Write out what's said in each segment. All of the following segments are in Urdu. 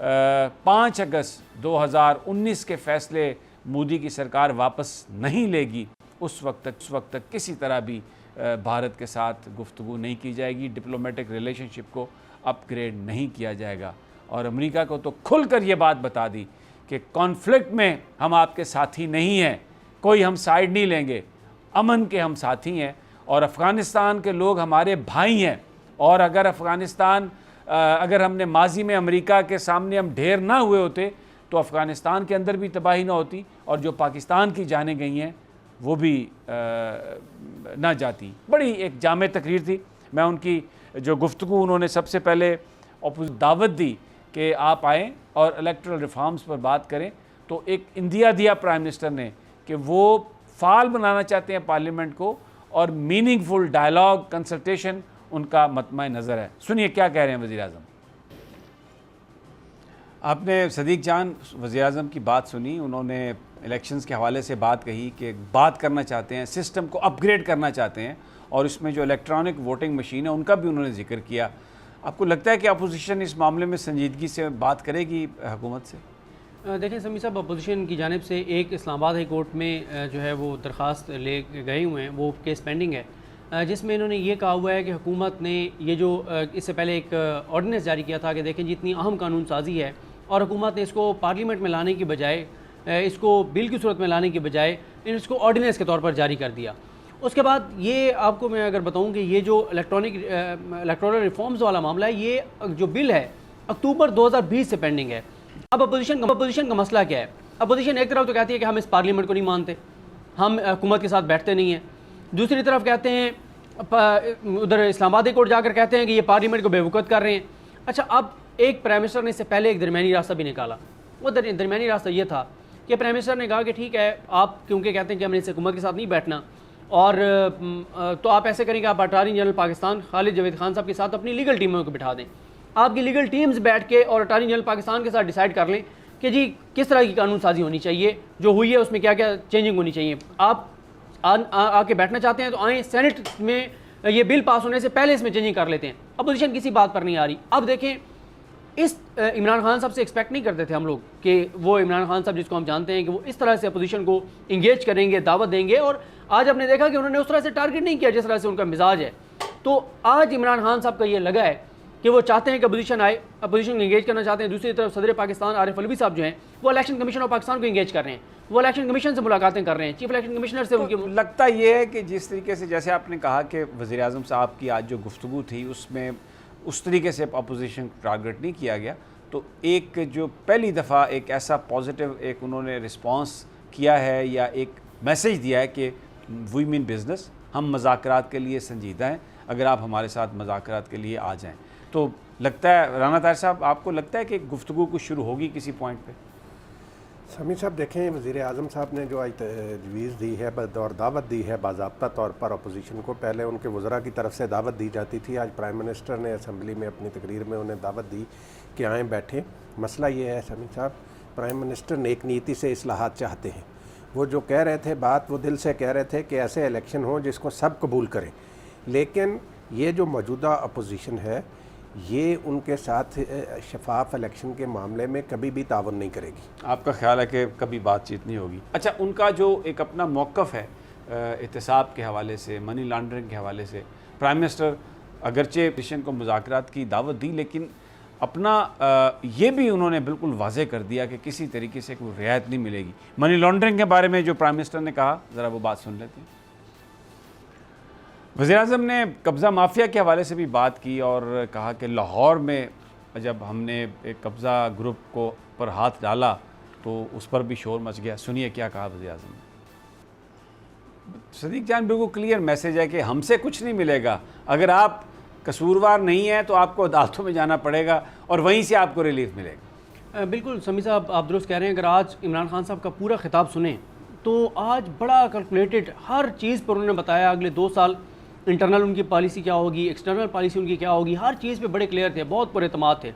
5 اگست 2019 کے فیصلے مودی کی سرکار واپس نہیں لے گی، اس وقت تک کسی طرح بھی بھارت کے ساتھ گفتگو نہیں کی جائے گی، ڈپلومیٹک ریلیشن شپ کو اپ گریڈ نہیں کیا جائے گا۔ اور امریکہ کو تو کھل کر یہ بات بتا دی کہ کانفلکٹ میں ہم آپ کے ساتھی نہیں ہیں، کوئی ہم سائیڈ نہیں لیں گے، امن کے ہم ساتھی ہیں، اور افغانستان کے لوگ ہمارے بھائی ہیں، اور اگر ہم نے ماضی میں امریکہ کے سامنے ہم ڈھیر نہ ہوئے ہوتے تو افغانستان کے اندر بھی تباہی نہ ہوتی، اور جو پاکستان کی جانیں گئی ہیں وہ بھی نہ جاتی۔ بڑی ایک جامع تقریر تھی۔ میں ان کی جو گفتگو انہوں نے سب سے پہلے دعوت دی کہ آپ آئیں اور الیکٹرل ریفارمز پر بات کریں، تو ایک اندیا دیا پرائم منسٹر نے کہ وہ فعال بنانا چاہتے ہیں پارلیمنٹ کو، اور meaning full dialogue consultation in کا مطمع نظر ہے۔ سنیے کیا کہہ رہے ہیں وزیر اعظم۔ آپ نے صدیق جان وزیر اعظم کی بات سنی، انہوں نے الیکشنز کے حوالے سے بات کہی کہ بات کرنا چاہتے ہیں، سسٹم کو اپ گریڈ کرنا چاہتے ہیں، اور اس میں جو الیکٹرانک ووٹنگ مشین ہے ان کا بھی انہوں نے ذکر کیا۔ آپ کو لگتا ہے کہ اپوزیشن اس معاملے میں سنجیدگی سے بات کرے گی حکومت سے؟ دیکھیں سمیع صاحب، اپوزیشن کی جانب سے ایک اسلام آباد ہائی کورٹ میں جو ہے وہ درخواست لے گئے ہوئے ہیں، وہ کیس پینڈنگ ہے، جس میں انہوں نے یہ کہا ہوا ہے کہ حکومت نے یہ جو اس سے پہلے ایک آرڈیننس جاری کیا تھا کہ دیکھیں جی اتنی اہم قانون سازی ہے، اور حکومت نے اس کو پارلیمنٹ میں لانے کی بجائے، اس کو بل کی صورت میں لانے کی بجائے اس کو آرڈیننس کے طور پر جاری کر دیا۔ اس کے بعد یہ آپ کو میں اگر بتاؤں کہ یہ جو الیکٹورل ریفارمز والا معاملہ ہے، یہ جو بل ہے اکتوبر 2020 سے پینڈنگ ہے۔ اب اپوزیشن کا مسئلہ کیا ہے؟ اپوزیشن ایک طرف تو کہتی ہے کہ ہم اس پارلیمنٹ کو نہیں مانتے، ہم حکومت کے ساتھ بیٹھتے نہیں ہیں، دوسری طرف کہتے ہیں ادھر اسلام آباد کورٹ جا کر کہتے ہیں کہ یہ پارلیمنٹ کو بے وقت کر رہے ہیں۔ اچھا، اب ایک پرائم منسٹر نے اس سے پہلے ایک درمیانی راستہ بھی نکالا۔ وہ درمیانی راستہ یہ تھا کہ پرائم منسٹر نے کہا کہ ٹھیک ہے، آپ کیونکہ کہتے ہیں کہ ہم نے اس حکومت کے ساتھ نہیں بیٹھنا، اور تو آپ ایسے کریں کہ آپ اٹارنی جنرل پاکستان خالد جاوید خان صاحب کے ساتھ اپنی لیگل ٹیموں کو بٹھا دیں، آپ کی لیگل ٹیمز بیٹھ کے اور اٹارنی جنرل پاکستان کے ساتھ ڈیسائیڈ کر لیں کہ جی کس طرح کی قانون سازی ہونی چاہیے، جو ہوئی ہے اس میں کیا کیا چینجنگ ہونی چاہیے۔ آپ آ کے بیٹھنا چاہتے ہیں تو آئیں، سینٹ میں یہ بل پاس ہونے سے پہلے اس میں چینجنگ کر لیتے ہیں۔ اپوزیشن کسی بات پر نہیں آ رہی۔ اب دیکھیں، اس عمران خان صاحب سے ایکسپیکٹ نہیں کرتے تھے ہم لوگ کہ وہ عمران خان صاحب جس کو ہم جانتے ہیں کہ وہ اس طرح سے اپوزیشن کو انگیج کریں گے، دعوت دیں گے، اور آج ہم نے دیکھا کہ انہوں نے اس طرح سے ٹارگٹ نہیں کیا جس طرح سے ان کا مزاج ہے۔ تو آج عمران خان صاحب کا یہ لگا ہے کہ وہ چاہتے ہیں کہ اپوزیشن آئے، اپوزیشن کو انگیج کرنا چاہتے ہیں۔ دوسری طرف صدر پاکستان عارف علوی صاحب جو ہیں وہ الیکشن کمیشن آف پاکستان کو انگیج کر رہے ہیں، وہ الیکشن کمیشن سے ملاقاتیں کر رہے ہیں، چیف الیکشن کمشنر سے ان کی لگتا یہ ہے کہ جس طریقے سے جیسے آپ نے کہا کہ وزیر اعظم صاحب کی آج جو گفتگو تھی اس میں اس طریقے سے اپوزیشن ٹارگٹ نہیں کیا گیا، تو ایک جو پہلی دفعہ ایک ایسا پازیٹیو ایک انہوں نے رسپانس کیا ہے یا ایک میسیج دیا ہے کہ وی مین بزنس، ہم مذاکرات کے لیے سنجیدہ ہیں، اگر آپ ہمارے ساتھ مذاکرات کے لیے آ جائیں۔ تو لگتا ہے رانا طاہر صاحب، آپ کو لگتا ہے کہ گفتگو کچھ شروع ہوگی کسی پوائنٹ پہ؟ سمیع صاحب دیکھیں، وزیر اعظم صاحب نے جو آج تجویز دی ہے اور دعوت دی ہے باضابطہ طور پر اپوزیشن کو، پہلے ان کے وزراء کی طرف سے دعوت دی جاتی تھی، آج پرائم منسٹر نے اسمبلی میں اپنی تقریر میں انہیں دعوت دی کہ آئیں بیٹھیں۔ مسئلہ یہ ہے سمیع صاحب، پرائم منسٹر نیک نیتی سے اصلاحات چاہتے ہیں۔ وہ جو کہہ رہے تھے بات، وہ دل سے کہہ رہے تھے کہ ایسے الیکشن ہوں جس کو سب قبول کریں، لیکن یہ جو موجودہ اپوزیشن ہے یہ ان کے ساتھ شفاف الیکشن کے معاملے میں کبھی بھی تعاون نہیں کرے گی۔ آپ کا خیال ہے کہ کبھی بات چیت نہیں ہوگی؟ اچھا، ان کا جو ایک اپنا موقف ہے احتساب کے حوالے سے، منی لانڈرنگ کے حوالے سے، پرائم منسٹر اگرچہ اپوزیشن کو مذاکرات کی دعوت دی، لیکن اپنا یہ بھی انہوں نے بالکل واضح کر دیا کہ کسی طریقے سے کوئی رعایت نہیں ملے گی۔ منی لانڈرنگ کے بارے میں جو پرائم منسٹر نے کہا، ذرا وہ بات سن لیتے ہیں۔ وزیر اعظم نے قبضہ مافیا کے حوالے سے بھی بات کی اور کہا کہ لاہور میں جب ہم نے ایک قبضہ گروپ کو پر ہاتھ ڈالا تو اس پر بھی شور مچ گیا۔ سنیے کیا کہا وزیر اعظم نے۔ صدیق جان، بالکل کلیئر میسیج ہے کہ ہم سے کچھ نہیں ملے گا، اگر آپ قصوروار نہیں ہیں تو آپ کو عدالتوں میں جانا پڑے گا اور وہیں سے آپ کو ریلیف ملے گا۔ بالکل سمیع صاحب، آپ درست کہہ رہے ہیں۔ اگر آج عمران خان صاحب کا پورا خطاب سنیں تو آج بڑا کیلکولیٹڈ ہر چیز پر انہوں نے بتایا، اگلے 2 سال انٹرنل ان کی پالیسی کیا ہوگی، ایکسٹرنل پالیسی ان کی کیا ہوگی، ہر چیز پہ بڑے کلیئر تھے، بہت پر اعتماد تھے۔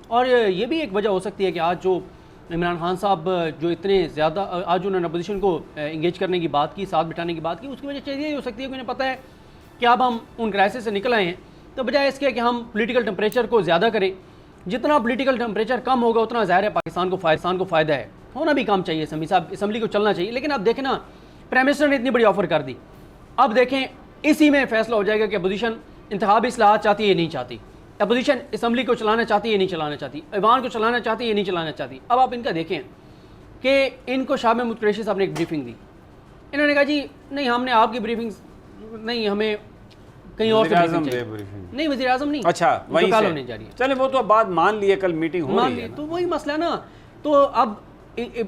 اور یہ بھی ایک وجہ ہو سکتی ہے کہ آج جو عمران خان صاحب جو اتنے زیادہ آج انہوں نے اپوزیشن کو انگیج کرنے کی بات کی، ساتھ بٹھانے کی بات کی، اس کی وجہ یہ ہو سکتی ہے کہ انہیں پتہ ہے کہ اب ہم ان کرائسس سے نکل آئے ہیں، تو بجائے اس کے کہ ہم پولیٹیکل ٹمپریچر کو زیادہ کریں جتنا پولیٹیکل ٹمپریچر کم ہوگا اتنا ظاہر ہے پاکستان کو فائدہ ہے. ہونا بھی کام چاہیے سمی صاحب, اسمبلی کو چلنا چاہیے. لیکن اب دیکھیں نا, پرائم منسٹر نے اتنی بڑی آفر کر دی, اب دیکھیں اسی میں فیصلہ ہو جائے گا کہ اپوزیشن انتخابی اصلاحات چاہتی ہے یا نہیں چاہتی, اپوزیشن اسمبلی کو چلانا چاہتی ہے یا نہیں چلانا چاہتی, ایوان کو چلانا چاہتی ہے یا نہیں چلانا چاہتی. اب آپ ان کا دیکھیں کہ ان کو شاہ محمود قریشی صاحب نے ایک بریفنگ دی, انہوں نے کہا جی نہیں ہم نے آپ کی بریفنگ نہیں, ہمیں کہیں اور سے بریفنگ چاہیے. نہیں وزیر اعظم نہیں, اچھا وہیں کل ہونے جا رہی ہے. چلے وہ تو بات مان لیے, کل میٹنگ ہو رہی ہے, تو وہی مسئلہ نا. تو اب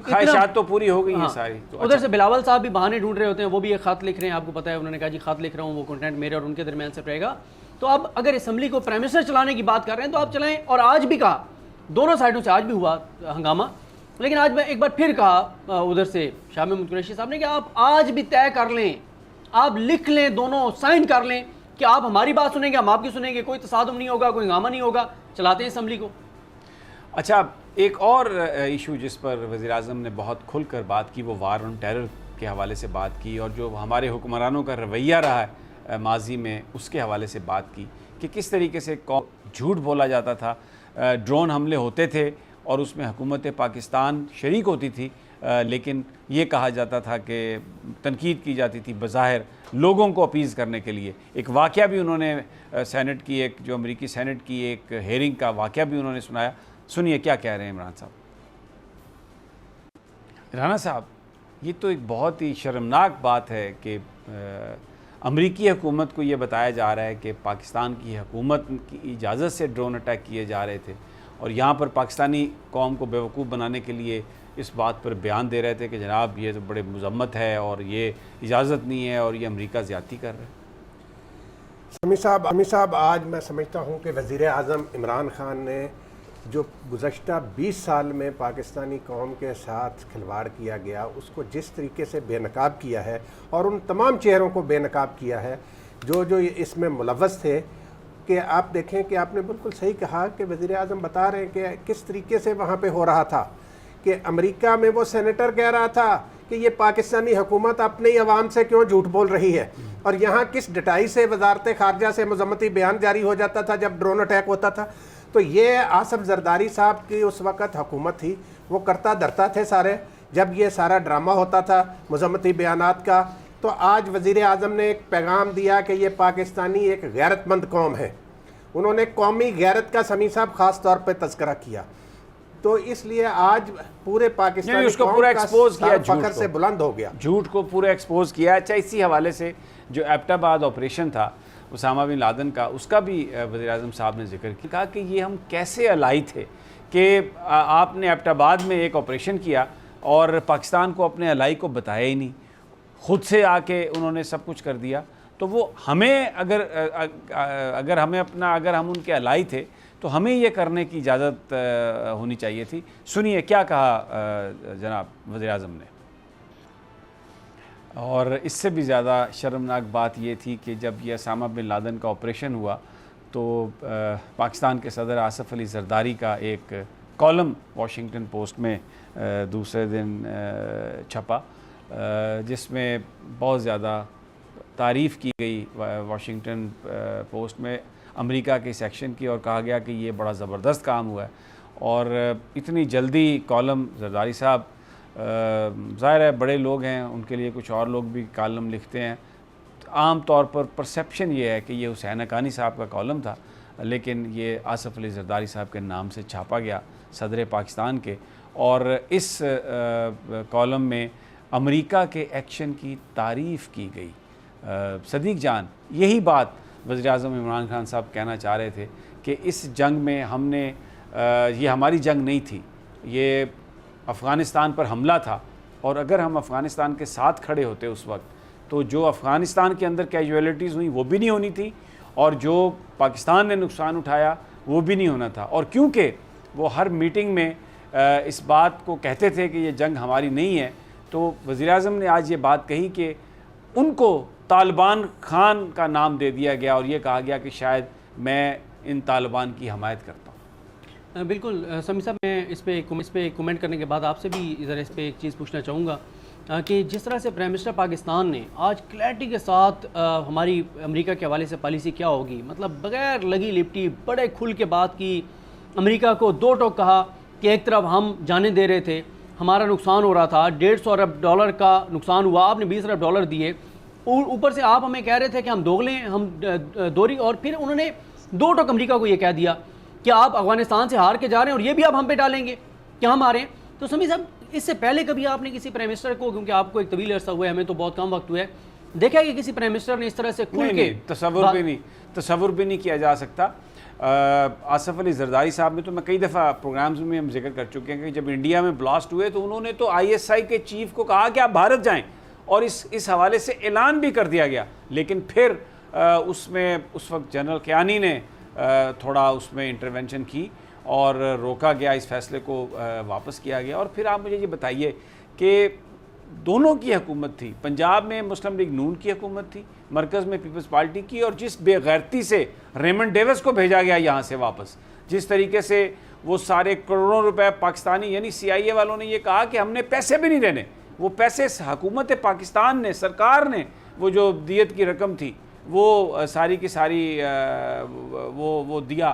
خواہشات تو پوری ہو گئی ہیں ساری. ادھر سے بلاول صاحب بھی بہانے ڈھونڈ رہے ہوتے ہیں, وہ بھی ایک خط لکھ رہے ہیں, آپ کو پتہ ہے انہوں نے کہا جی خط لکھ رہا ہوں, وہ کنٹینٹ میرے اور ان کے درمیان سے رہے گا. تو اب اگر اسمبلی کو پرائم منسٹر چلانے کی بات کر رہے ہیں تو آپ چلائیں. اور آج بھی کہا دونوں سائڈوں سے, آج بھی ہوا ہنگامہ, لیکن آج میں ایک بار پھر کہا ادھر سے شاہ محمود قریشی صاحب نے کہ آپ آج بھی طے کر لیں, آپ لکھ لیں, دونوں سائن کر لیں کہ آپ ہماری بات سنیں گے, ہم آپ کی سنیں گے, کوئی تصادم نہیں ہوگا, کوئی ہنگامہ نہیں ہوگا, چلاتے ہیں اسمبلی کو. اچھا ایک اور ایشو جس پر وزیر اعظم نے بہت کھل کر بات کی وہ وار آن ٹیرر کے حوالے سے بات کی, اور جو ہمارے حکمرانوں کا رویہ رہا ہے ماضی میں اس کے حوالے سے بات کی کہ کس طریقے سے جھوٹ بولا جاتا تھا, ڈرون حملے ہوتے تھے اور اس میں حکومت پاکستان شریک ہوتی تھی, لیکن یہ کہا جاتا تھا کہ تنقید کی جاتی تھی بظاہر لوگوں کو اپیز کرنے کے لیے. ایک واقعہ بھی انہوں نے سینٹ کی, ایک جو امریکی سینٹ کی ایک ہیئرنگ کا واقعہ بھی انہوں نے سنایا. سنیے کیا کہہ رہے ہیں عمران صاحب. رانا صاحب یہ تو ایک بہت ہی شرمناک بات ہے کہ امریکی حکومت کو یہ بتایا جا رہا ہے کہ پاکستان کی حکومت کی اجازت سے ڈرون اٹیک کیے جا رہے تھے, اور یہاں پر پاکستانی قوم کو بیوقوف بنانے کے لیے اس بات پر بیان دے رہے تھے کہ جناب یہ تو بڑے مذمت ہے اور یہ اجازت نہیں ہے اور یہ امریکہ زیادتی کر رہا ہے. سمی صاحب آج میں سمجھتا ہوں کہ وزیر اعظم عمران خان نے جو گزشتہ 20 سال میں پاکستانی قوم کے ساتھ کھلواڑ کیا گیا اس کو جس طریقے سے بے نقاب کیا ہے, اور ان تمام چہروں کو بے نقاب کیا ہے جو اس میں ملوث تھے, کہ آپ دیکھیں کہ آپ نے بالکل صحیح کہا کہ وزیر اعظم بتا رہے ہیں کہ کس طریقے سے وہاں پہ ہو رہا تھا, کہ امریکہ میں وہ سینیٹر کہہ رہا تھا کہ یہ پاکستانی حکومت اپنی عوام سے کیوں جھوٹ بول رہی ہے, اور یہاں کس ڈٹائی سے وزارت خارجہ سے مذمتی بیان جاری ہو جاتا تھا جب ڈرون اٹیک ہوتا تھا. تو یہ آصف زرداری صاحب کی اس وقت حکومت تھی, وہ کرتا دھرتا تھے سارے جب یہ سارا ڈرامہ ہوتا تھا مذمتی بیانات کا. تو آج وزیر اعظم نے ایک پیغام دیا کہ یہ پاکستانی ایک غیرت مند قوم ہے, انہوں نے قومی غیرت کا سمی صاحب خاص طور پہ تذکرہ کیا. تو اس لیے آج پورے پاکستانی اس کو قوم پورا کا ایکسپوز کیا, فخر سے بلند ہو گیا, جھوٹ کو پورا ایکسپوز کیا. اچھا اسی حوالے سے جو ایبٹ آباد آپریشن تھا اسامہ بن لادن کا, اس کا بھی وزیر اعظم صاحب نے ذکر کیا, کہا کہ یہ ہم کیسے الائی تھے کہ آپ نے ایبٹ آباد میں ایک آپریشن کیا اور پاکستان کو اپنے الائی کو بتایا ہی نہیں, خود سے آ کے انہوں نے سب کچھ کر دیا. تو وہ ہمیں اگر ہم ان کے الائی تھے تو ہمیں یہ کرنے کی اجازت ہونی چاہیے تھی. سنیے کیا کہا جناب وزیر اعظم نے. اور اس سے بھی زیادہ شرمناک بات یہ تھی کہ جب یہ اسامہ بن لادن کا آپریشن ہوا تو پاکستان کے صدر آصف علی زرداری کا ایک کالم واشنگٹن پوسٹ میں دوسرے دن چھپا, جس میں بہت زیادہ تعریف کی گئی واشنگٹن پوسٹ میں امریکہ کے اس ایکشن کی, اور کہا گیا کہ یہ بڑا زبردست کام ہوا ہے. اور اتنی جلدی کالم زرداری صاحب ظاہر ہے بڑے لوگ ہیں, ان کے لیے کچھ اور لوگ بھی کالم لکھتے ہیں, عام طور پر پرسیپشن یہ ہے کہ یہ حسین حقانی صاحب کا کالم تھا, لیکن یہ آصف علی زرداری صاحب کے نام سے چھاپا گیا صدر پاکستان کے. اور اس کالم میں امریکہ کے ایکشن کی تعریف کی گئی. صدیق جان, یہی بات وزیر اعظم عمران خان صاحب کہنا چاہ رہے تھے کہ اس جنگ میں ہم نے یہ ہماری جنگ نہیں تھی, یہ افغانستان پر حملہ تھا, اور اگر ہم افغانستان کے ساتھ کھڑے ہوتے اس وقت تو جو افغانستان کے اندر کیجویلٹیز ہوئیں وہ بھی نہیں ہونی تھی, اور جو پاکستان نے نقصان اٹھایا وہ بھی نہیں ہونا تھا. اور کیونکہ وہ ہر میٹنگ میں اس بات کو کہتے تھے کہ یہ جنگ ہماری نہیں ہے, تو وزیر اعظم نے آج یہ بات کہی کہ ان کو طالبان خان کا نام دے دیا گیا, اور یہ کہا گیا کہ شاید میں ان طالبان کی حمایت کرتا ہوں. بالکل سمی صاحب, میں اس پہ کومنٹ کرنے کے بعد آپ سے بھی ذرا اس پہ ایک چیز پوچھنا چاہوں گا کہ جس طرح سے پرائم منسٹر پاکستان نے آج کلیئرٹی کے ساتھ ہماری امریکہ کے حوالے سے پالیسی کیا ہوگی, مطلب بغیر لگی لپٹی بڑے کھل کے بات کی امریکہ کو دو ٹوک کہا کہ ایک طرف ہم جانیں دے رہے تھے، ہمارا نقصان ہو رہا تھا، $150 ارب کا نقصان ہوا، آپ نے $20 ارب دیے، اوپر سے آپ ہمیں کہہ رہے تھے کہ ہم دوغلے ہیں، ہم دوری، اور پھر انہوں نے دو ٹوک امریکہ کو یہ کہہ دیا کہ آپ افغانستان سے ہار کے جا رہے ہیں اور یہ بھی آپ ہم پہ ڈالیں گے کہ ہم ہاریں۔ تو سمیع صاحب، اس سے پہلے کبھی آپ نے کسی پرائم منسٹر کو، کیونکہ آپ کو ایک طویل عرصہ ہوا ہے، ہمیں تو بہت کم وقت ہوا ہے، دیکھا ہے کہ کسی پرائم منسٹر نے اس طرح سے کھل کے تصور بھی نہیں کیا جا سکتا۔ آصف علی زرداری صاحب نے تو میں کئی دفعہ پروگرامز میں ہم ذکر کر چکے ہیں کہ جب انڈیا میں بلاسٹ ہوئے تو انہوں نے تو ISI کے چیف کو کہا کہ آپ بھارت جائیں، اور اس حوالے سے اعلان بھی کر دیا گیا، لیکن پھر اس میں اس وقت جنرل کیانی نے تھوڑا اس میں انٹرونشن کی اور روکا گیا، اس فیصلے کو واپس کیا گیا۔ اور پھر آپ مجھے یہ بتائیے کہ دونوں کی حکومت تھی، پنجاب میں مسلم لیگ نون کی حکومت تھی، مرکز میں پیپلز پارٹی کی، اور جس بے غیرتی سے ریمنڈ ڈیوس کو بھیجا گیا یہاں سے واپس، جس طریقے سے وہ سارے کروڑوں روپے پاکستانی، یعنی CIA والوں نے یہ کہا کہ ہم نے پیسے بھی نہیں دینے، وہ پیسے حکومت پاکستان نے، سرکار نے، وہ جو دیت کی رقم تھی وہ ساری کی ساری وہ دیا۔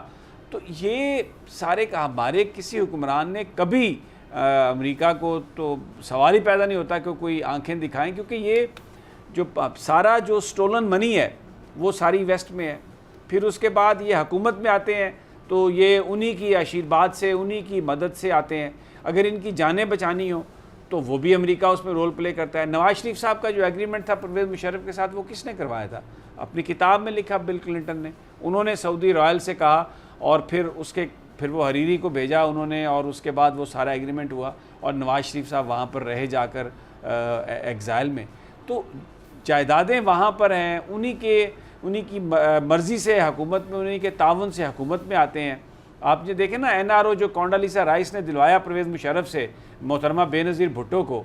تو یہ سارے کا ہمارے کسی حکمران نے کبھی امریکہ کو تو سوال ہی پیدا نہیں ہوتا کہ کوئی آنکھیں دکھائیں، کیونکہ یہ جو سارا جو سٹولن منی ہے وہ ساری ویسٹ میں ہے، پھر اس کے بعد یہ حکومت میں آتے ہیں تو یہ انہی کی آشیرواد سے، انہی کی مدد سے آتے ہیں، اگر ان کی جانیں بچانی ہوں تو وہ بھی امریکہ اس میں رول پلے کرتا ہے۔ نواز شریف صاحب کا جو ایگریمنٹ تھا پرویز مشرف کے ساتھ، وہ کس نے کروایا تھا؟ اپنی کتاب میں لکھا بل کلنٹن نے، انہوں نے سعودی رائل سے کہا، اور پھر وہ حریری کو بھیجا انہوں نے، اور اس کے بعد وہ سارا ایگریمنٹ ہوا، اور نواز شریف صاحب وہاں پر رہے جا کر ایگزائل میں۔ تو جائیدادیں وہاں پر ہیں، انہی کی مرضی سے حکومت میں، انہی کے تعاون سے حکومت میں آتے ہیں۔ آپ جو دیکھیں نا NRO جو کونڈالیسا رائس نے دلوایا پرویز مشرف سے محترمہ بے نظیر بھٹو کو،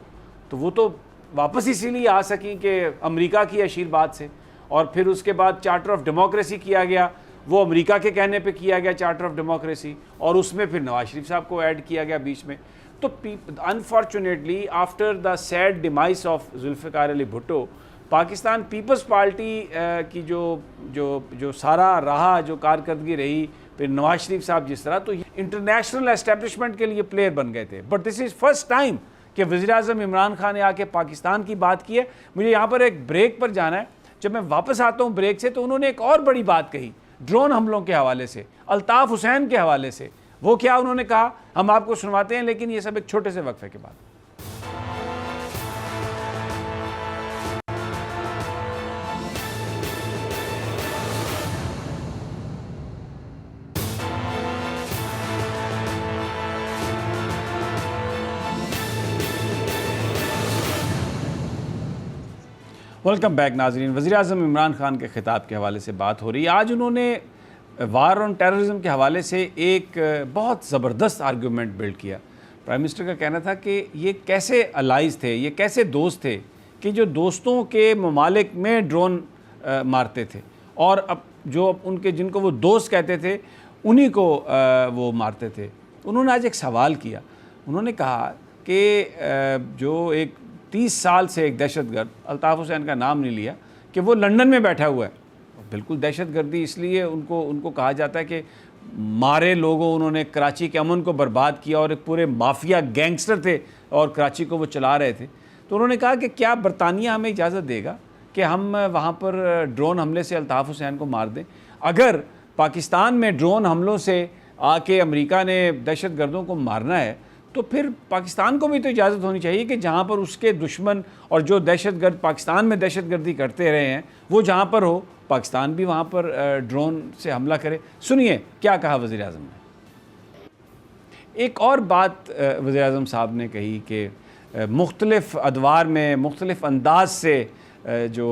تو وہ تو واپس اسی لیے آ سکیں کہ امریکہ کی آشیرواد سے، اور پھر اس کے بعد چارٹر آف ڈیموکریسی کیا گیا، وہ امریکہ کے کہنے پہ کیا گیا چارٹر آف ڈیموکریسی، اور اس میں پھر نواز شریف صاحب کو ایڈ کیا گیا بیچ میں۔ تو unfortunately after the sad demise of Zulfiqar Ali Bhutto, Pakistan Peoples Party کی جو سارا رہا، جو کارکردگی رہی، پھر نواز شریف صاحب جس طرح، تو انٹرنیشنل اسٹیبلشمنٹ کے لیے پلیئر بن گئے تھے۔ But this is first time کہ وزیر اعظم عمران خان نے آ کے پاکستان کی بات کی ہے۔ مجھے یہاں پر ایک بریک پر جانا ہے، جب میں واپس آتا ہوں بریک سے تو انہوں نے ایک اور بڑی بات کہی ڈرون حملوں کے حوالے سے، الطاف حسین کے حوالے سے۔ وہ کیا انہوں نے کہا ہم آپ کو سنواتے ہیں، لیکن یہ سب ایک چھوٹے سے وقفے کے بعد۔ ویلکم بیک ناظرین۔ وزیر اعظم عمران خان کے خطاب کے حوالے سے بات ہو رہی ہے۔ آج انہوں نے وار آن ٹیررزم کے حوالے سے ایک بہت زبردست آرگیومنٹ بلڈ کیا۔ پرائم منسٹر کا کہنا تھا کہ یہ کیسے الائز تھے، یہ کیسے دوست تھے کہ جو دوستوں کے ممالک میں ڈرون مارتے تھے، اور اب جو ان کے جن کو وہ دوست کہتے تھے انہی کو وہ مارتے تھے۔ انہوں نے آج ایک سوال کیا، انہوں نے کہا کہ جو ایک 30 سال سے ایک دہشت گرد، الطاف حسین کا نام نہیں لیا، کہ وہ لندن میں بیٹھا ہوا ہے۔ بالکل دہشت گردی اس لیے ان کو کہا جاتا ہے کہ مارے لوگوں، انہوں نے کراچی کے امن کو برباد کیا، اور ایک پورے مافیا گینگسٹر تھے اور کراچی کو وہ چلا رہے تھے۔ تو انہوں نے کہا کہ کیا برطانیہ ہمیں اجازت دے گا کہ ہم وہاں پر ڈرون حملے سے الطاف حسین کو مار دیں؟ اگر پاکستان میں ڈرون حملوں سے آ کے امریکہ نے دہشت گردوں کو مارنا ہے تو پھر پاکستان کو بھی تو اجازت ہونی چاہیے کہ جہاں پر اس کے دشمن اور جو دہشت گرد پاکستان میں دہشت گردی کرتے رہے ہیں وہ جہاں پر ہو، پاکستان بھی وہاں پر ڈرون سے حملہ کرے۔ سنیے کیا کہا وزیر اعظم نے۔ ایک اور بات وزیر اعظم صاحب نے کہی کہ مختلف ادوار میں مختلف انداز سے جو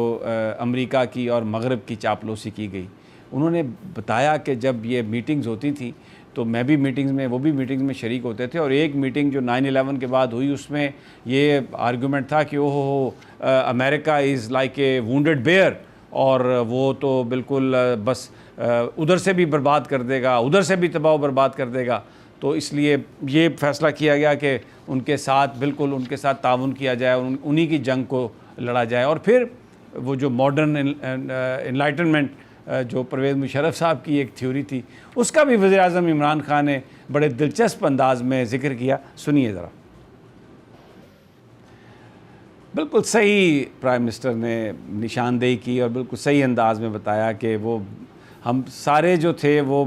امریکہ کی اور مغرب کی چاپلوسی کی گئی۔ انہوں نے بتایا کہ جب یہ میٹنگز ہوتی تھیں تو میں بھی میٹنگز میں، وہ بھی میٹنگز میں شریک ہوتے تھے، اور ایک میٹنگ جو 9/11 کے بعد ہوئی اس میں یہ آرگومنٹ تھا کہ امریکہ is like a wounded beer, اور وہ تو بالکل بس ادھر سے بھی برباد کر دے گا، ادھر سے بھی تباہ و برباد کر دے گا۔ تو اس لیے یہ فیصلہ کیا گیا کہ ان کے ساتھ بالکل ان کے ساتھ تعاون کیا جائے، انہی کی جنگ کو لڑا جائے۔ اور پھر وہ جو ماڈرن انلائٹنمنٹ جو پرویز مشرف صاحب کی ایک تھیوری تھی، اس کا بھی وزیر اعظم عمران خان نے بڑے دلچسپ انداز میں ذکر کیا. سنیے ذرا. بالکل صحیح پرائم منسٹر نے نشاندہی کی اور بالکل صحیح انداز میں بتایا کہ وہ ہم سارے جو تھے وہ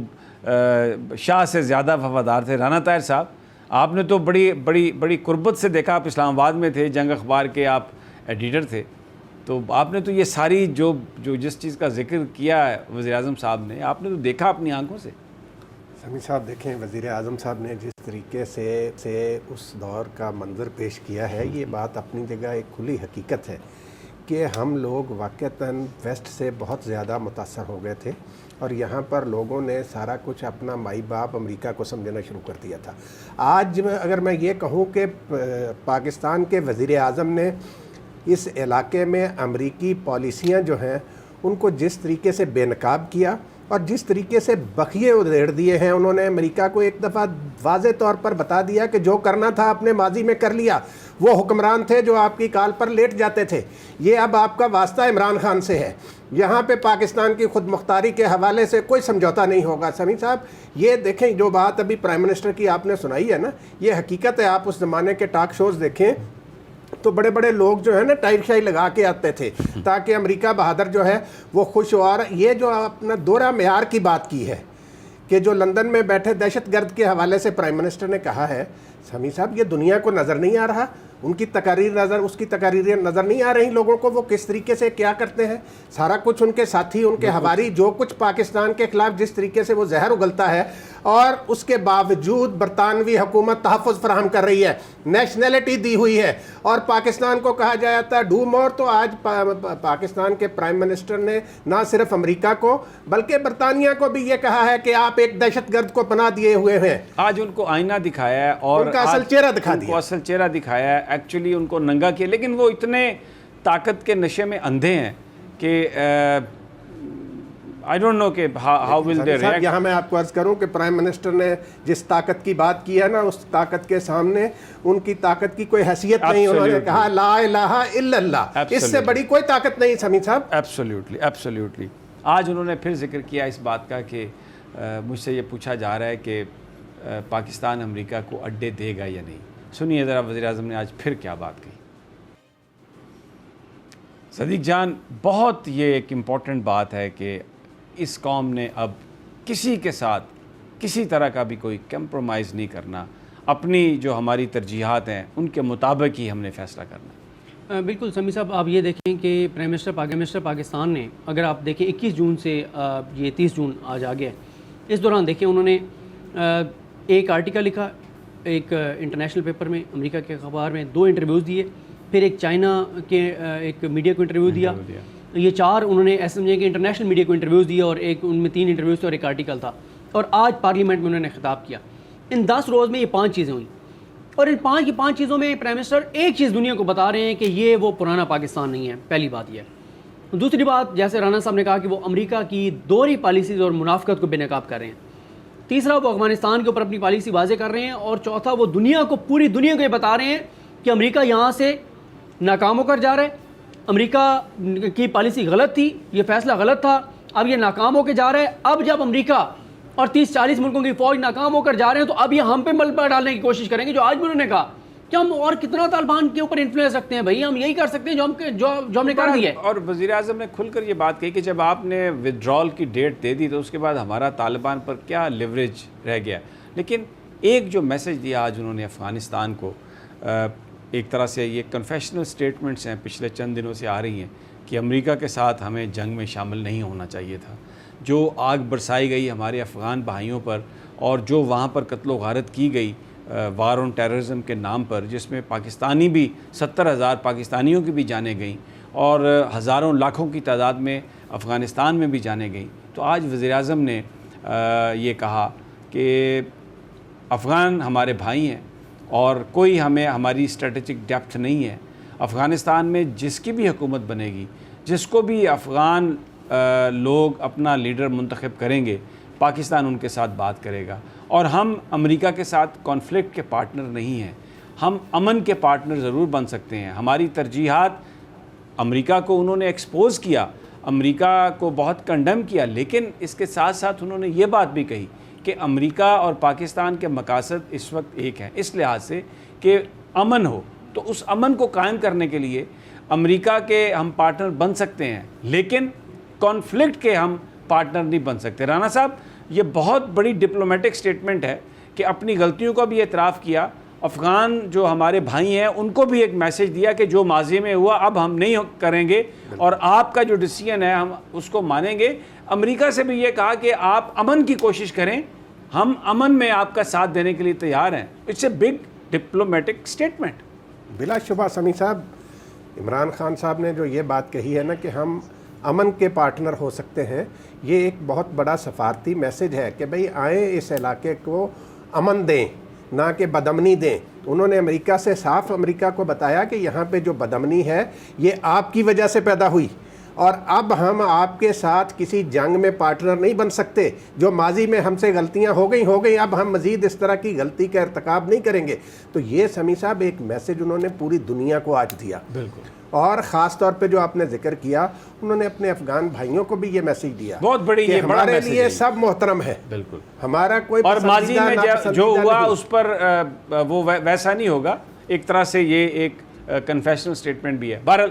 شاہ سے زیادہ وفادار تھے. رانا طاہر صاحب، آپ نے تو بڑی قربت سے دیکھا، آپ اسلام آباد میں تھے، جنگ اخبار کے آپ ایڈیٹر تھے، تو آپ نے تو یہ ساری جو جس چیز کا ذکر کیا ہے وزیر اعظم صاحب نے، آپ نے تو دیکھا اپنی آنکھوں سے. سمیع صاحب دیکھیں، وزیر اعظم صاحب نے جس طریقے سے اس دور کا منظر پیش کیا ہے، یہ بات اپنی جگہ ایک کھلی حقیقت ہے کہ ہم لوگ واقعتاً ویسٹ سے بہت زیادہ متاثر ہو گئے تھے اور یہاں پر لوگوں نے سارا کچھ اپنا مائی باپ امریکہ کو سمجھنا شروع کر دیا تھا. آج اگر میں یہ کہوں کہ پاکستان کے وزیر اعظم نے اس علاقے میں امریکی پالیسیاں جو ہیں ان کو جس طریقے سے بے نقاب کیا اور جس طریقے سے بخیے ادھیڑ دیے ہیں، انہوں نے امریکہ کو ایک دفعہ واضح طور پر بتا دیا کہ جو کرنا تھا اپنے ماضی میں کر لیا. وہ حکمران تھے جو آپ کی کال پر لیٹ جاتے تھے، یہ اب آپ کا واسطہ عمران خان سے ہے. یہاں پہ پاکستان کی خود مختاری کے حوالے سے کوئی سمجھوتا نہیں ہوگا. سمیع صاحب یہ دیکھیں، جو بات ابھی پرائم منسٹر کی آپ نے سنائی ہے نا، یہ حقیقت ہے. آپ اس زمانے کے ٹاک شوز دیکھیں تو بڑے بڑے لوگ جو ہے نا ٹائی شائی لگا کے آتے تھے تاکہ امریکہ بہادر جو ہے وہ خوش ہو. اور یہ جو اپنا دورہ معیار کی بات کی ہے کہ جو لندن میں بیٹھے دہشت گرد کے حوالے سے پرائم منسٹر نے کہا ہے، سمیع صاحب یہ دنیا کو نظر نہیں آ رہا، ان کی اس کی تقاریر نظر نہیں آ رہی لوگوں کو، وہ کس طریقے سے کیا کرتے ہیں. سارا کچھ ان کے ساتھی، ان کے حواری، جو کچھ پاکستان کے خلاف جس طریقے سے وہ زہر اگلتا ہے، اور اس کے باوجود برطانوی حکومت تحفظ فراہم کر رہی ہے، نیشنلٹی دی ہوئی ہے، اور پاکستان کو کہا جاتا ہے ڈو مور. تو آج پاکستان کے پرائم منسٹر نے نہ صرف امریکہ کو بلکہ برطانیہ کو بھی یہ کہا ہے کہ آپ ایک دہشت گرد کو پناہ دیے ہوئے ہیں. آج ان کو آئینہ دکھایا ہے اور ان کا اصل چہرہ دکھا دیا، ان کو اصل چہرہ دکھایا ہے. ایکچولی ان کو ننگا کیا، لیکن وہ اتنے طاقت کے نشے میں اندھے ہیں کہ I don't know کہ how will they react. یہاں میں آپ کو عرض کروں کہ پرائم منسٹر نے جس طاقت کی بات کی ہے نا، اس طاقت کے سامنے ان کی طاقت کی کوئی حیثیت نہیں. انہوں نے کہا لا الہ الا اللہ، اس سے بڑی کوئی طاقت نہیں. سمیع صاحب ایبسولیوٹلی. آج انہوں نے پھر ذکر کیا اس بات کا کہ مجھ سے یہ پوچھا جا رہا ہے کہ پاکستان امریکہ کو اڈے دے گا یا نہیں. سنیے ذرا وزیر اعظم نے آج پھر کیا بات کہی. صدیق جان، بہت یہ ایک امپورٹنٹ بات ہے کہ اس قوم نے اب کسی کے ساتھ کسی طرح کا بھی کوئی کمپرومائز نہیں کرنا. اپنی جو ہماری ترجیحات ہیں ان کے مطابق ہی ہم نے فیصلہ کرنا. بالکل سمیع صاحب، آپ یہ دیکھیں کہ پرائم منسٹر پاکستان نے، اگر آپ دیکھیں 21 جون سے یہ 30 جون آج آ گیا ہے، اس دوران دیکھیں انہوں نے ایک آرٹیکل لکھا ایک انٹرنیشنل پیپر میں، امریکہ کے اخبار میں، 2 انٹرویوز دیے، پھر ایک چائنا کے ایک میڈیا کو انٹرویو دیا. یہ 4 انہوں نے ایسے سمجھے کہ انٹرنیشنل میڈیا کو انٹرویوز دیا، اور ایک ان میں 3 انٹرویوز تھے اور ایک آرٹیکل تھا. اور آج پارلیمنٹ میں انہوں نے خطاب کیا. ان 10 روز میں یہ 5 چیزیں ہوئیں، اور ان 5 چیزوں میں پرائم منسٹر ایک چیز دنیا کو بتا رہے ہیں کہ یہ وہ پرانا پاکستان نہیں ہے. پہلی بات یہ ہے. دوسری بات، جیسے رانا صاحب نے کہا کہ وہ امریکہ کی دوہری پالیسیز اور منافقت کو بے نقاب کر رہے ہیں. تیسرا، وہ افغانستان کے اوپر اپنی پالیسی واضح کر رہے ہیں. اور چوتھا، وہ پوری دنیا کو یہ بتا رہے ہیں کہ امریکہ یہاں سے ناکام ہو کر جا رہا ہے، امریکہ کی پالیسی غلط تھی، یہ فیصلہ غلط تھا، اب یہ ناکام ہو کے جا رہا ہے. اب جب امریکہ اور 30-40 ملکوں کی فوج ناکام ہو کر جا رہے ہیں تو اب یہ ہم پہ ملبہ ڈالنے کی کوشش کریں گے. جو آج بھی انہوں نے کہا کہ ہم اور کتنا طالبان کے اوپر انفلوئنس رکھتے ہیں، بھائی ہم یہی کر سکتے ہیں جو ہم نے کر دیا ہے. اور وزیر اعظم نے کھل کر یہ بات کہی کہ جب آپ نے ودرال کی ڈیٹ دے دی تو اس کے بعد ہمارا طالبان پر کیا لیوریج رہ گیا. لیکن ایک جو میسج دیا آج انہوں نے افغانستان کو، ایک طرح سے یہ کنفیشنل سٹیٹمنٹس ہیں پچھلے چند دنوں سے آ رہی ہیں کہ امریکہ کے ساتھ ہمیں جنگ میں شامل نہیں ہونا چاہیے تھا. جو آگ برسائی گئی ہمارے افغان بھائیوں پر اور جو وہاں پر قتل و غارت کی گئی وار آن ٹیررزم کے نام پر، جس میں پاکستانی بھی 70,000 پاکستانیوں کی بھی جانیں گئیں اور ہزاروں لاکھوں کی تعداد میں افغانستان میں بھی جانیں گئیں. تو آج وزیر اعظم نے یہ کہا کہ افغان ہمارے بھائی ہیں اور کوئی ہماری اسٹریٹجک ڈیپتھ نہیں ہے. افغانستان میں جس کی بھی حکومت بنے گی، جس کو بھی افغان لوگ اپنا لیڈر منتخب کریں گے، پاکستان ان کے ساتھ بات کرے گا. اور ہم امریکہ کے ساتھ کانفلکٹ کے پارٹنر نہیں ہیں، ہم امن کے پارٹنر ضرور بن سکتے ہیں. ہماری ترجیحات، امریکہ کو انہوں نے ایکسپوز کیا امریکہ کو بہت کنڈم کیا، لیکن اس کے ساتھ ساتھ انہوں نے یہ بات بھی کہی کہ امریکہ اور پاکستان کے مقاصد اس وقت ایک ہیں، اس لحاظ سے کہ امن ہو، تو اس امن کو قائم کرنے کے لیے امریکہ کے ہم پارٹنر بن سکتے ہیں لیکن کانفلکٹ کے ہم پارٹنر نہیں بن سکتے۔ رانا صاحب، یہ بہت بڑی ڈپلومیٹک سٹیٹمنٹ ہے کہ اپنی غلطیوں کا بھی اعتراف کیا، افغان جو ہمارے بھائی ہیں ان کو بھی ایک میسج دیا کہ جو ماضی میں ہوا اب ہم نہیں کریں گے اور آپ کا جو ڈیسیژن ہے ہم اس کو مانیں گے۔ امریکہ سے بھی یہ کہا کہ آپ امن کی کوشش کریں، ہم امن میں آپ کا ساتھ دینے کے لیے تیار ہیں۔ It's a big diplomatic statement. بلا شبہ سمی صاحب، عمران خان صاحب نے جو یہ بات کہی ہے نا کہ ہم امن کے پارٹنر ہو سکتے ہیں، یہ ایک بہت بڑا سفارتی میسج ہے کہ بھئی آئیں اس علاقے کو امن دیں، نہ کہ بدامنی دیں۔ انہوں نے امریکہ سے صاف امریکہ کو بتایا کہ یہاں پہ جو بدامنی ہے یہ آپ کی وجہ سے پیدا ہوئی، اور اب ہم آپ کے ساتھ کسی جنگ میں پارٹنر نہیں بن سکتے۔ جو ماضی میں ہم سے غلطیاں ہو گئیں، اب ہم مزید اس طرح کی غلطی کا ارتکاب نہیں کریں گے۔ تو یہ سمی صاحب ایک میسج انہوں نے پوری دنیا کو آج دیا۔ بالکل، اور خاص طور پہ جو آپ نے ذکر کیا، انہوں نے اپنے افغان بھائیوں کو بھی یہ میسج دیا، بہت بڑی، یہ بڑا ہمارے میسج لیے ہے، سب محترم ہے، بالکل، ہمارا کوئی اور ماضی میں جو ناپسندیدہ ہوا نہیں۔ اس پر وہ ویسا نہیں ہوگا۔ ایک طرح سے یہ ایک کنفیشنل سٹیٹمنٹ بھی ہے۔ بہرحال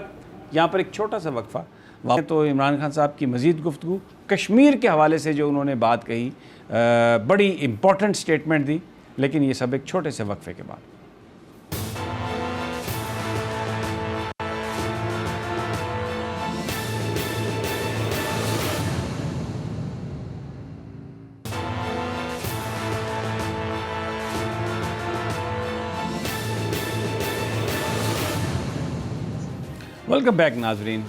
یہاں پر ایک چھوٹا سا وقفہ، تو عمران خان صاحب کی مزید گفتگو کشمیر کے حوالے سے جو انہوں نے بات کہی، بڑی امپورٹنٹ سٹیٹمنٹ دی، لیکن یہ سب ایک چھوٹے سے وقفے کے بعد۔ ویلکم بیک ناظرین۔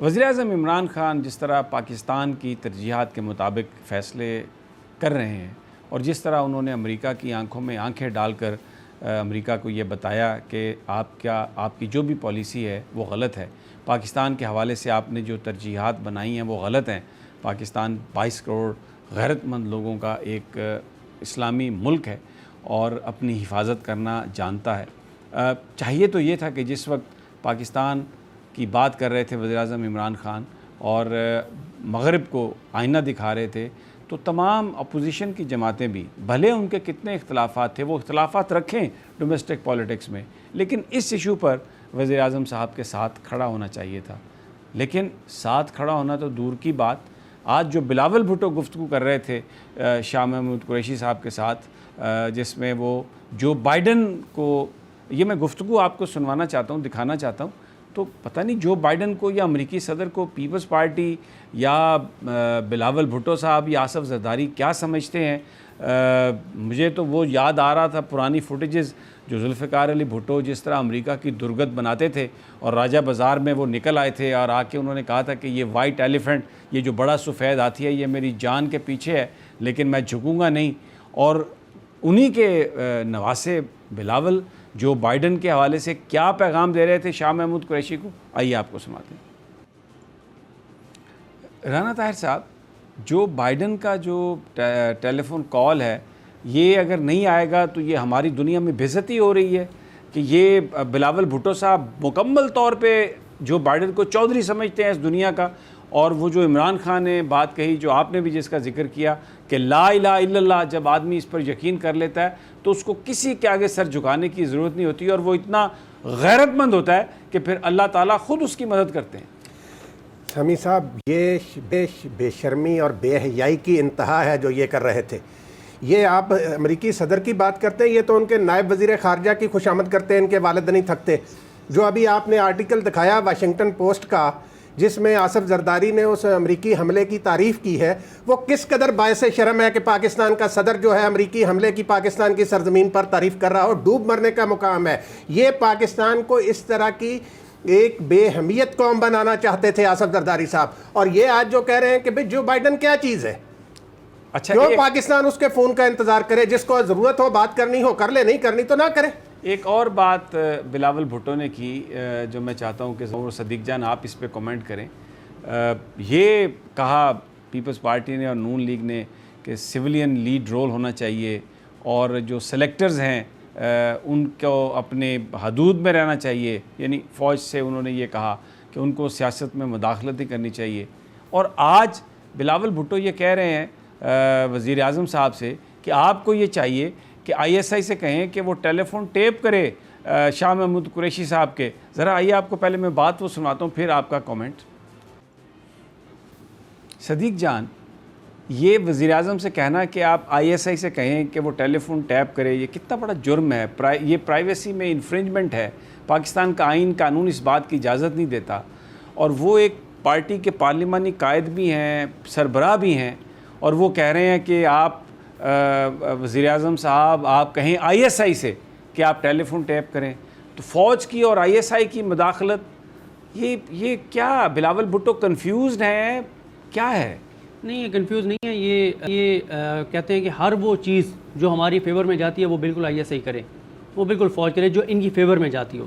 وزیراعظم عمران خان جس طرح پاکستان کی ترجیحات کے مطابق فیصلے کر رہے ہیں، اور جس طرح انہوں نے امریکہ کی آنکھوں میں آنکھیں ڈال کر امریکہ کو یہ بتایا کہ آپ کی جو بھی پالیسی ہے وہ غلط ہے، پاکستان کے حوالے سے آپ نے جو ترجیحات بنائی ہیں وہ غلط ہیں، پاکستان 22 کروڑ غیرت مند لوگوں کا ایک اسلامی ملک ہے اور اپنی حفاظت کرنا جانتا ہے۔ چاہیے تو یہ تھا کہ جس وقت پاکستان کی بات کر رہے تھے وزیراعظم عمران خان اور مغرب کو آئینہ دکھا رہے تھے، تو تمام اپوزیشن کی جماعتیں بھی، بھلے ان کے کتنے اختلافات تھے، وہ اختلافات رکھیں ڈومیسٹک پالیٹکس میں، لیکن اس ایشو پر وزیراعظم صاحب کے ساتھ کھڑا ہونا چاہیے تھا۔ لیکن ساتھ کھڑا ہونا تو دور کی بات، آج جو بلاول بھٹو گفتگو کر رہے تھے شاہ محمود قریشی صاحب کے ساتھ، جس میں وہ جو بائیڈن کو، یہ میں گفتگو آپ کو سنوانا چاہتا ہوں، دکھانا چاہتا ہوں، تو پتہ نہیں جو بائیڈن کو یا امریکی صدر کو پیپلز پارٹی یا بلاول بھٹو صاحب یا آصف زرداری کیا سمجھتے ہیں۔ مجھے تو وہ یاد آ رہا تھا پرانی فوٹیجز، جو ذوالفقار علی بھٹو جس طرح امریکہ کی درگت بناتے تھے اور راجہ بازار میں وہ نکل آئے تھے اور آ کے انہوں نے کہا تھا کہ یہ وائٹ ایلیفنٹ، یہ جو بڑا سفید ہاتھی ہے، یہ میری جان کے پیچھے ہے لیکن میں جھکوں گا نہیں۔ اور انہی کے نواسے بلاول جو بائیڈن کے حوالے سے کیا پیغام دے رہے تھے شاہ محمود قریشی کو، آئیے آپ کو سناتے ہیں۔ رانا طاہر صاحب، جو بائیڈن کا جو ٹیلی فون کال ہے، یہ اگر نہیں آئے گا تو یہ ہماری دنیا میں بے عزتی ہو رہی ہے کہ یہ بلاول بھٹو صاحب مکمل طور پہ جو بائیڈن کو چودھری سمجھتے ہیں اس دنیا کا، اور وہ جو عمران خان نے بات کہی، جو آپ نے بھی جس کا ذکر کیا کہ لا الہ الا اللہ، جب آدمی اس پر یقین کر لیتا ہے تو اس کو کسی کے آگے سر جھکانے کی ضرورت نہیں ہوتی، اور وہ اتنا غیرت مند ہوتا ہے کہ پھر اللہ تعالیٰ خود اس کی مدد کرتے ہیں۔ سمی صاحب، یہ بے شرمی اور بے حیائی کی انتہا ہے جو یہ کر رہے تھے۔ یہ آپ امریکی صدر کی بات کرتے ہیں، یہ تو ان کے نائب وزیر خارجہ کی خوشامد کرتے ہیں، ان کے والد نہیں تھکتے۔ جو ابھی آپ نے آرٹیکل دکھایا واشنگٹن پوسٹ کا، جس میں آصف زرداری نے اس امریکی حملے کی تعریف کی ہے، وہ کس قدر باعث شرم ہے کہ پاکستان کا صدر جو ہے امریکی حملے کی پاکستان کی سرزمین پر تعریف کر رہا ہو، ڈوب مرنے کا مقام ہے۔ یہ پاکستان کو اس طرح کی ایک بے اہمیت قوم بنانا چاہتے تھے آصف زرداری صاحب، اور یہ آج جو کہہ رہے ہیں کہ بھئی جو بائیڈن کیا چیز ہے، اچھا، جو پاکستان اس کے فون کا انتظار کرے، جس کو ضرورت ہو بات کرنی ہو کر لے، نہیں کرنی تو نہ کرے۔ ایک اور بات بلاول بھٹو نے کی جو میں چاہتا ہوں کہ صدیق جان آپ اس پہ کومنٹ کریں۔ یہ کہا پیپلز پارٹی نے اور نون لیگ نے کہ سویلین لیڈ رول ہونا چاہیے، اور جو سلیکٹرز ہیں ان کو اپنے حدود میں رہنا چاہیے، یعنی فوج سے انہوں نے یہ کہا کہ ان کو سیاست میں مداخلت نہیں کرنی چاہیے۔ اور آج بلاول بھٹو یہ کہہ رہے ہیں وزیر اعظم صاحب سے کہ آپ کو یہ چاہیے کہ آئی ایس آئی سے کہیں کہ وہ ٹیلی فون ٹیپ کرے شاہ محمود قریشی صاحب کے. ذرا آئیے آپ کو پہلے میں بات وہ سناتا ہوں، پھر آپ کا کامنٹ. صدیق جان، یہ وزیر اعظم سے کہنا کہ آپ آئی ایس آئی سے کہیں کہ وہ ٹیلی فون ٹیپ کرے، یہ کتنا بڑا جرم ہے. یہ پرائیویسی میں انفرنجمنٹ ہے. پاکستان کا آئین قانون اس بات کی اجازت نہیں دیتا، اور وہ ایک پارٹی کے پارلیمانی قائد بھی ہیں، سربراہ بھی ہیں، اور وہ کہہ رہے ہیں کہ آپ وزیر اعظم صاحب آپ کہیں آئی ایس آئی سے کہ آپ ٹیلی فون ٹیپ کریں. تو فوج کی اور آئی ایس آئی کی مداخلت، یہ کیا بلاول بھٹو کنفیوزڈ ہیں، کیا ہے؟ نہیں، یہ کنفیوز نہیں ہے. یہ کہتے ہیں کہ ہر وہ چیز جو ہماری فیور میں جاتی ہے وہ بالکل آئی ایس آئی کرے، وہ بالکل فوج کرے جو ان کی فیور میں جاتی ہو،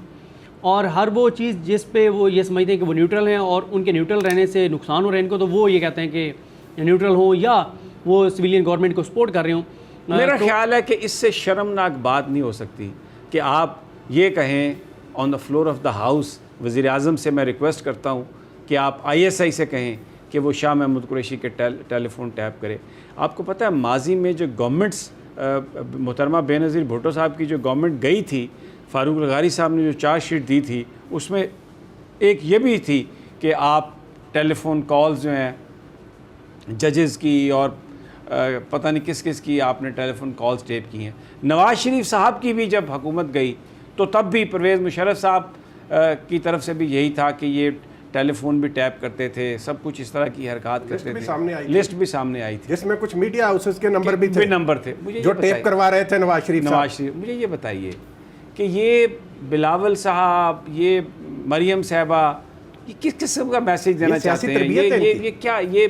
اور ہر وہ چیز جس پہ وہ یہ سمجھتے ہیں کہ وہ نیوٹرل ہیں اور ان کے نیوٹرل رہنے سے نقصان ہو رہا ہے ان کو، تو وہ یہ کہتے ہیں کہ نیوٹرل ہوں یا وہ سویلین گورنمنٹ کو سپورٹ کر رہے ہوں. میرا خیال ہے کہ اس سے شرمناک بات نہیں ہو سکتی کہ آپ یہ کہیں on the floor of the house. وزیر اعظم سے میں ریکویسٹ کرتا ہوں کہ آپ آئی ایس آئی سے کہیں کہ وہ شاہ محمود قریشی کے ٹیلی فون ٹیپ کرے. آپ کو پتہ ہے ماضی میں جو گورنمنٹس محترمہ بے نظیر بھٹو صاحب کی جو گورنمنٹ گئی تھی، فاروق الغاری صاحب نے جو چارج شیٹ دی تھی، اس میں ایک یہ بھی تھی کہ آپ ٹیلی فون کالز جو ہیں ججز کی اور پتہ نہیں کس کس کی آپ نے ٹیلی فون کالز ٹیپ کی ہیں. نواز شریف صاحب کی بھی جب حکومت گئی تو تب بھی پرویز مشرف صاحب کی طرف سے بھی یہی تھا کہ یہ ٹیلی فون بھی ٹیپ کرتے تھے، سب کچھ اس طرح کی حرکات کرتے تھے. لسٹ بھی سامنے آئی تھی جس میں کچھ میڈیا ہاؤسز کے نمبر بھی تھے مجھے جو ٹیپ کروا رہے تھے نواز شریف. مجھے یہ بتائیے کہ یہ بلاول صاحب، یہ مریم صاحبہ، یہ کس قسم کا میسیج دینا چاہتے ہیں؟ یہ کیا، یہ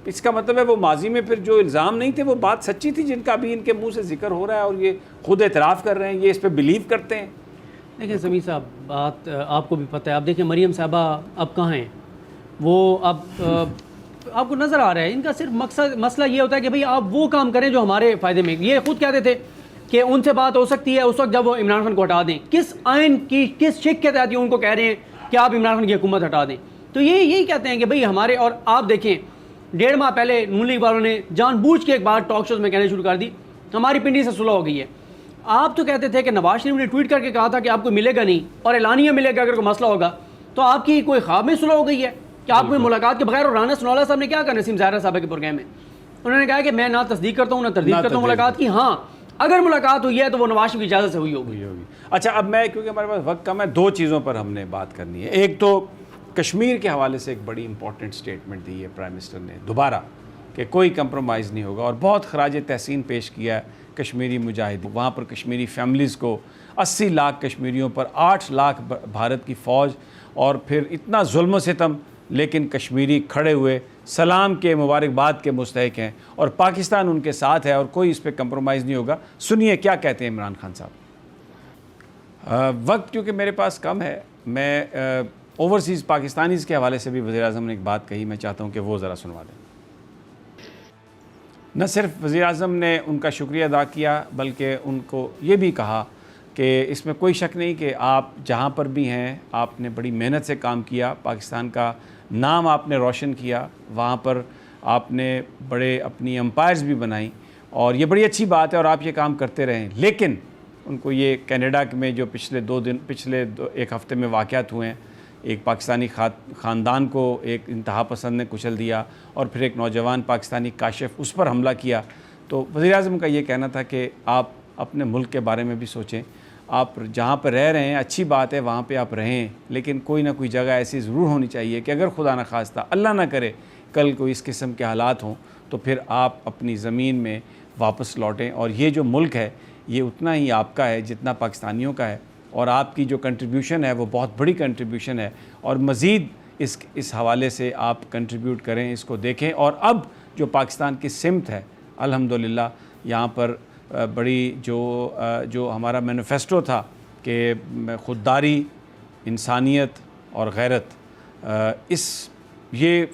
اس کا مطلب ہے وہ ماضی میں پھر جو الزام نہیں تھے وہ بات سچی تھی جن کا ابھی ان کے منہ سے ذکر ہو رہا ہے، اور یہ خود اعتراف کر رہے ہیں، یہ اس پہ بلیو کرتے ہیں. دیکھیں سمیع صاحب، بات آپ کو بھی پتہ ہے. آپ دیکھیں مریم صاحبہ اب کہاں ہیں، وہ اب آپ کو نظر آ رہا ہے ان کا صرف مسئلہ یہ ہوتا ہے کہ بھئی آپ وہ کام کریں جو ہمارے فائدے میں. یہ خود کہتے تھے کہ ان سے بات ہو سکتی ہے اس وقت جب وہ عمران خان کو ہٹا دیں. کس آئین کی کس شک کے تحت ان کو کہہ رہے ہیں کہ آپ عمران خان کی حکومت ہٹا دیں؟ تو یہی کہتے ہیں کہ بھئی ہمارے، اور آپ دیکھیں 1.5 ماہ پہلے نون لیگ والوں نے جان بوجھ کے ایک بار ٹاک شوز میں کہنے شروع کر دی ہماری پنڈی سے صلح ہو گئی ہے. آپ تو کہتے تھے کہ نواز شریف نے ٹویٹ کر کے کہا تھا کہ آپ کو ملے گا نہیں اور اعلانیہ ملے گا اگر کوئی مسئلہ ہوگا. تو آپ کی کوئی خواب میں صلح ہو گئی ہے کہ آپ کوئی ملاقات کے بغیر؟ اور رانا ثناءاللہ صاحب نے کیا کہا نسیم ظاہرہ صاحب کے پروگرام میں؟ انہوں نے کہا کہ میں نہ تصدیق کرتا ہوں نہ تردید کرتا ہوں ملاقات کی. ہاں اگر ملاقات ہوئی ہے تو وہ نواز شریف کی اجازت سے ہوئی ہوگی. اچھا، اب میں کیونکہ ہمارے پاس وقت کم ہے، 2 چیزوں پر ہم نے بات کرنی ہے. ایک تو کشمیر کے حوالے سے ایک بڑی امپورٹنٹ سٹیٹمنٹ دی ہے پرائم منسٹر نے دوبارہ کہ کوئی کمپرومائز نہیں ہوگا، اور بہت خراج تحسین پیش کیا ہے کشمیری مجاہدین. وہاں پر کشمیری فیملیز کو 80 لاکھ کشمیریوں پر 8 لاکھ بھارت کی فوج، اور پھر اتنا ظلم و ستم، لیکن کشمیری کھڑے ہوئے سلام کے مبارکباد کے مستحق ہیں، اور پاکستان ان کے ساتھ ہے اور کوئی اس پہ کمپرومائز نہیں ہوگا. سنیے کیا کہتے ہیں عمران خان صاحب. وقت کیونکہ میرے پاس کم ہے، میں اوورسیز پاکستانیز کے حوالے سے بھی وزیر اعظم نے ایک بات کہی، میں چاہتا ہوں کہ وہ ذرا سنوا دیں. نہ صرف وزیر اعظم نے ان کا شکریہ ادا کیا بلکہ ان کو یہ بھی کہا کہ اس میں کوئی شک نہیں کہ آپ جہاں پر بھی ہیں آپ نے بڑی محنت سے کام کیا، پاکستان کا نام آپ نے روشن کیا، وہاں پر آپ نے بڑے اپنی امپائرز بھی بنائیں، اور یہ بڑی اچھی بات ہے اور آپ یہ کام کرتے رہیں. لیکن ان کو یہ کینیڈا میں جو پچھلے ایک ہفتے میں واقعات ہوئے ہیں، ایک پاکستانی خاندان کو ایک انتہا پسند نے کچل دیا، اور پھر ایک نوجوان پاکستانی کاشف اس پر حملہ کیا. تو وزیر اعظم کا یہ کہنا تھا کہ آپ اپنے ملک کے بارے میں بھی سوچیں. آپ جہاں پہ رہ رہے ہیں اچھی بات ہے، وہاں پہ آپ رہیں، لیکن کوئی نہ کوئی جگہ ایسی ضرور ہونی چاہیے کہ اگر خدا نخواستہ اللہ نہ کرے کل کوئی اس قسم کے حالات ہوں تو پھر آپ اپنی زمین میں واپس لوٹیں. اور یہ جو ملک ہے یہ اتنا ہی آپ کا ہے جتنا پاکستانیوں کا ہے، اور آپ کی جو کنٹریبیوشن ہے وہ بہت بڑی کنٹریبیوشن ہے، اور مزید اس حوالے سے آپ کنٹریبیوٹ کریں، اس کو دیکھیں. اور اب جو پاکستان کی سمت ہے الحمدللہ، یہاں پر بڑی جو ہمارا مینیفیسٹو تھا کہ خودداری، انسانیت اور غیرت، یہ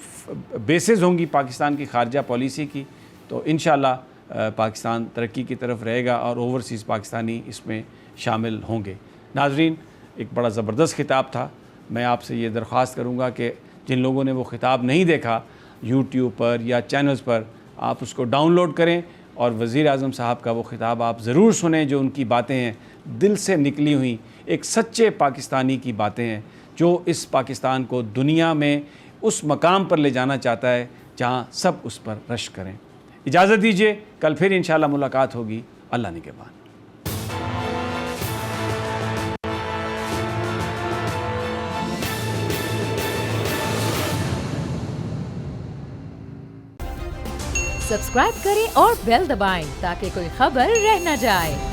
بیسز ہوں گی پاکستان کی خارجہ پالیسی کی، تو انشاءاللہ پاکستان ترقی کی طرف رہے گا اور اوورسیز پاکستانی اس میں شامل ہوں گے. ناظرین، ایک بڑا زبردست خطاب تھا. میں آپ سے یہ درخواست کروں گا کہ جن لوگوں نے وہ خطاب نہیں دیکھا یوٹیوب پر یا چینلز پر آپ اس کو ڈاؤن لوڈ کریں اور وزیر اعظم صاحب کا وہ خطاب آپ ضرور سنیں، جو ان کی باتیں ہیں دل سے نکلی ہوئی ایک سچے پاکستانی کی باتیں ہیں، جو اس پاکستان کو دنیا میں اس مقام پر لے جانا چاہتا ہے جہاں سب اس پر رشک کریں۔ اجازت دیجیے، کل پھر انشاءاللہ ملاقات ہوگی۔ اللہ نگہبان۔ سبسکرائب کریں اور بیل دبائیں تاکہ کوئی خبر رہ نہ جائے۔